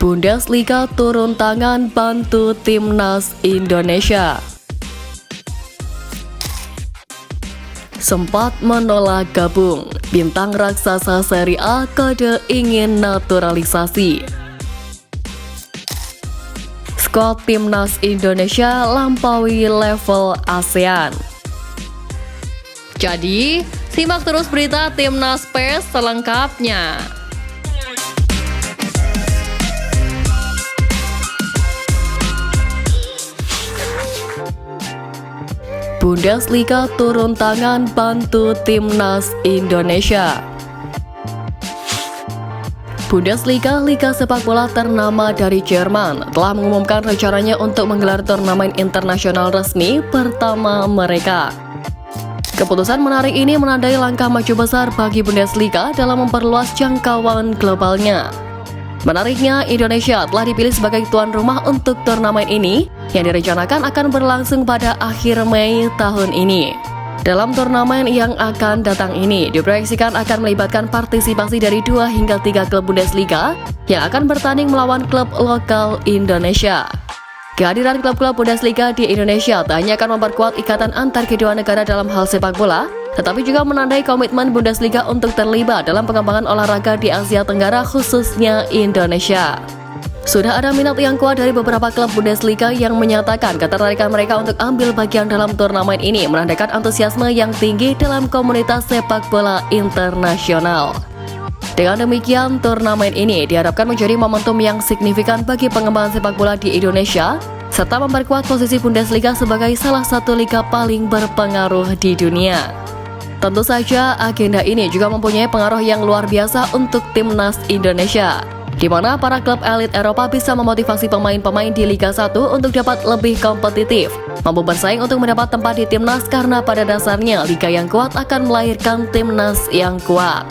Bundesliga turun tangan bantu timnas Indonesia. Sempat menolak gabung, bintang raksasa Serie A kode ingin naturalisasi. Skuad timnas Indonesia lampaui level ASEAN. Jadi, simak terus berita Timnas PES selengkapnya. Bundesliga turun tangan bantu timnas Indonesia. Bundesliga, liga sepak bola ternama dari Jerman, telah mengumumkan rencananya untuk menggelar turnamen internasional resmi pertama mereka. Keputusan menarik ini menandai langkah maju besar bagi Bundesliga dalam memperluas jangkauan globalnya. Menariknya, Indonesia telah dipilih sebagai tuan rumah untuk turnamen ini yang direncanakan akan berlangsung pada akhir Mei tahun ini. Dalam turnamen yang akan datang ini diproyeksikan akan melibatkan partisipasi dari 2 hingga 3 klub Bundesliga yang akan bertanding melawan klub lokal Indonesia. Kehadiran klub-klub Bundesliga di Indonesia tak hanya akan memperkuat ikatan antar kedua negara dalam hal sepak bola, tetapi juga menandai komitmen Bundesliga untuk terlibat dalam pengembangan olahraga di Asia Tenggara, khususnya Indonesia. Sudah ada minat yang kuat dari beberapa klub Bundesliga yang menyatakan ketertarikan mereka untuk ambil bagian dalam turnamen ini, menandakan antusiasme yang tinggi dalam komunitas sepak bola internasional. Dengan demikian, turnamen ini diharapkan menjadi momentum yang signifikan bagi pengembangan sepak bola di Indonesia, serta memperkuat posisi Bundesliga sebagai salah satu liga paling berpengaruh di dunia. Tentu saja, agenda ini juga mempunyai pengaruh yang luar biasa untuk timnas Indonesia, di mana para klub elit Eropa bisa memotivasi pemain-pemain di Liga 1 untuk dapat lebih kompetitif, mampu bersaing untuk mendapat tempat di timnas karena pada dasarnya liga yang kuat akan melahirkan timnas yang kuat.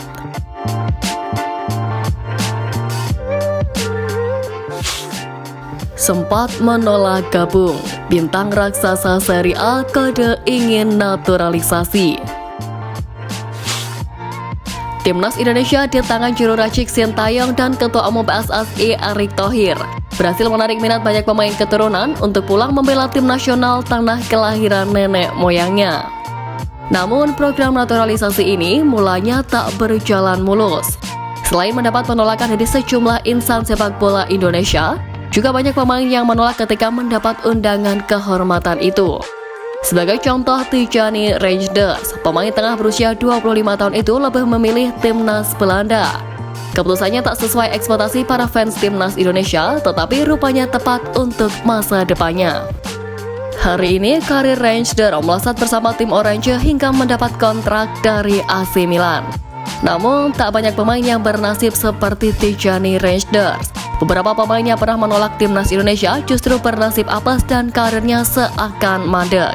Sempat menolak gabung, bintang raksasa Serie A kode ingin naturalisasi. Timnas Indonesia di tangan juru racik Sintayong dan Ketua Umum PSSI Erick Thohir berhasil menarik minat banyak pemain keturunan untuk pulang membela tim nasional tanah kelahiran nenek moyangnya. Namun program naturalisasi ini mulanya tak berjalan mulus. Selain mendapat penolakan dari sejumlah insan sepak bola Indonesia, juga banyak pemain yang menolak ketika mendapat undangan kehormatan itu. Sebagai contoh, Tijani Reinders, pemain tengah berusia 25 tahun itu lebih memilih timnas Belanda. Keputusannya tak sesuai ekspektasi para fans timnas Indonesia, tetapi rupanya tepat untuk masa depannya. Hari ini, karir Reinders melesat bersama tim Orange hingga mendapat kontrak dari AC Milan. Namun, tak banyak pemain yang bernasib seperti Tijani Reinders. Beberapa pemain yang pernah menolak timnas Indonesia justru bernasib apes dan karirnya seakan mandek.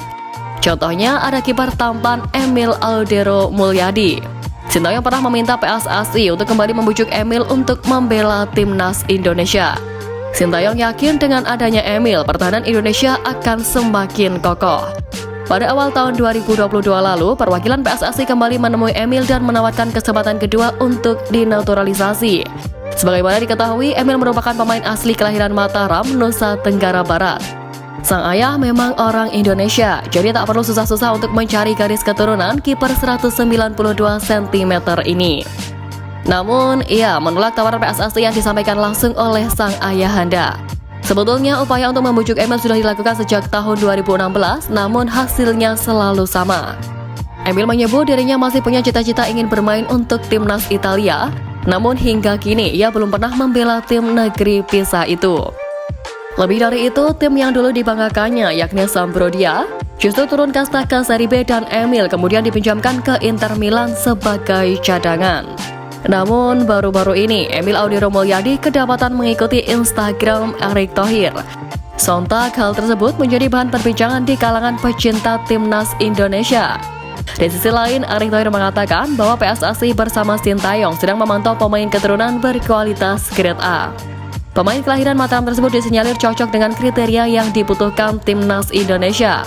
Contohnya ada kiper tampan Emil Audero Mulyadi. Sintayong pernah meminta PSSI untuk kembali membujuk Emil untuk membela timnas Indonesia. Sintayong yakin dengan adanya Emil, pertahanan Indonesia akan semakin kokoh. Pada awal tahun 2022 lalu, perwakilan PSSI kembali menemui Emil dan menawarkan kesempatan kedua untuk dinaturalisasi. Sebagaimana diketahui, Emil merupakan pemain asli kelahiran Mataram, Nusa Tenggara Barat. Sang ayah memang orang Indonesia, jadi tak perlu susah-susah untuk mencari garis keturunan kiper 192 cm ini. Namun, ia menolak tawaran PSSI yang disampaikan langsung oleh sang ayahanda. Sebetulnya, upaya untuk membujuk Emil sudah dilakukan sejak tahun 2016, namun hasilnya selalu sama. Emil menyebut dirinya masih punya cita-cita ingin bermain untuk timnas Italia, namun hingga kini ia belum pernah membela tim negeri Pisa itu. Lebih dari itu, tim yang dulu dibanggakannya yakni Sampdoria justru turun kasta ke Serie B dan Emil kemudian dipinjamkan ke Inter Milan sebagai cadangan. Namun baru-baru ini Emil Audero Mulyadi kedapatan mengikuti Instagram Erick Thohir. Sontak hal tersebut menjadi bahan perbincangan di kalangan pecinta timnas Indonesia. Di sisi lain, Erick Thohir mengatakan bahwa PSSI bersama Sintayong sedang memantau pemain keturunan berkualitas grade A. Pemain kelahiran Mataram tersebut disinyalir cocok dengan kriteria yang dibutuhkan timnas Indonesia.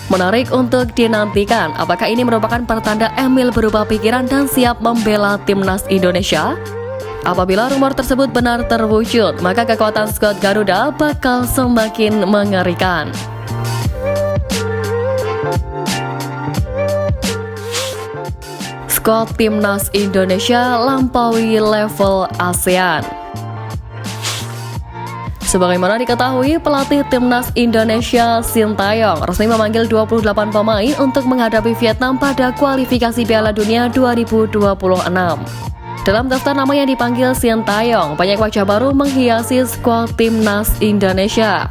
Menarik untuk dinantikan, apakah ini merupakan pertanda Emil berubah pikiran dan siap membela timnas Indonesia? Apabila rumor tersebut benar terwujud, maka kekuatan skuad Garuda bakal semakin mengerikan. Skuad Timnas Indonesia lampaui level ASEAN. Sebagaimana diketahui, pelatih Timnas Indonesia Sintayong resmi memanggil 28 pemain untuk menghadapi Vietnam pada kualifikasi Piala Dunia 2026. Dalam daftar nama yang dipanggil Sintayong, banyak wajah baru menghiasi skuad Timnas Indonesia.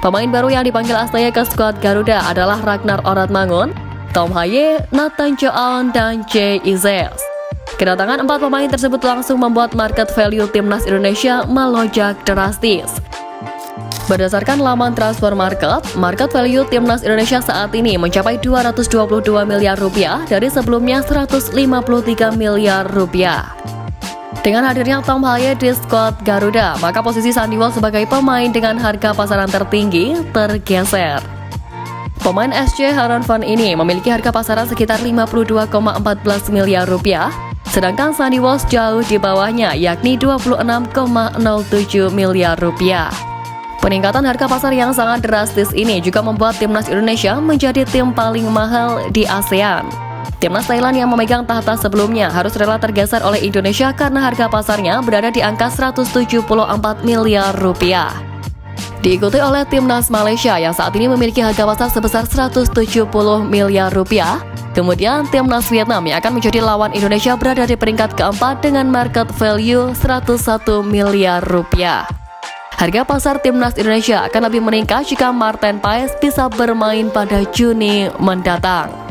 Pemain baru yang dipanggil aslinya ke skuad Garuda adalah Ragnar Oratmangun, Tom Haye, Nathan Choan, dan Jay Izes. Kedatangan 4 pemain tersebut langsung membuat market value Timnas Indonesia melonjak drastis. Berdasarkan laman transfer market value Timnas Indonesia saat ini mencapai 222 miliar rupiah dari sebelumnya 153 miliar rupiah. Dengan hadirnya Tom Haye di skuad Garuda, maka posisi Sandy Walsh sebagai pemain dengan harga pasaran tertinggi tergeser. Pemain SC Heerenveen ini memiliki harga pasaran sekitar 52,14 miliar rupiah, sedangkan Sandy Walsh jauh di bawahnya, yakni 26,07 miliar rupiah. Peningkatan harga pasar yang sangat drastis ini juga membuat Timnas Indonesia menjadi tim paling mahal di ASEAN. Timnas Thailand yang memegang tahta sebelumnya harus rela tergeser oleh Indonesia karena harga pasarnya berada di angka 174 miliar rupiah. Diikuti oleh Timnas Malaysia yang saat ini memiliki harga pasar sebesar 170 miliar rupiah. Kemudian Timnas Vietnam yang akan menjadi lawan Indonesia berada di peringkat keempat dengan market value 101 miliar rupiah. Harga pasar Timnas Indonesia akan lebih meningkat jika Martin Paes bisa bermain pada Juni mendatang.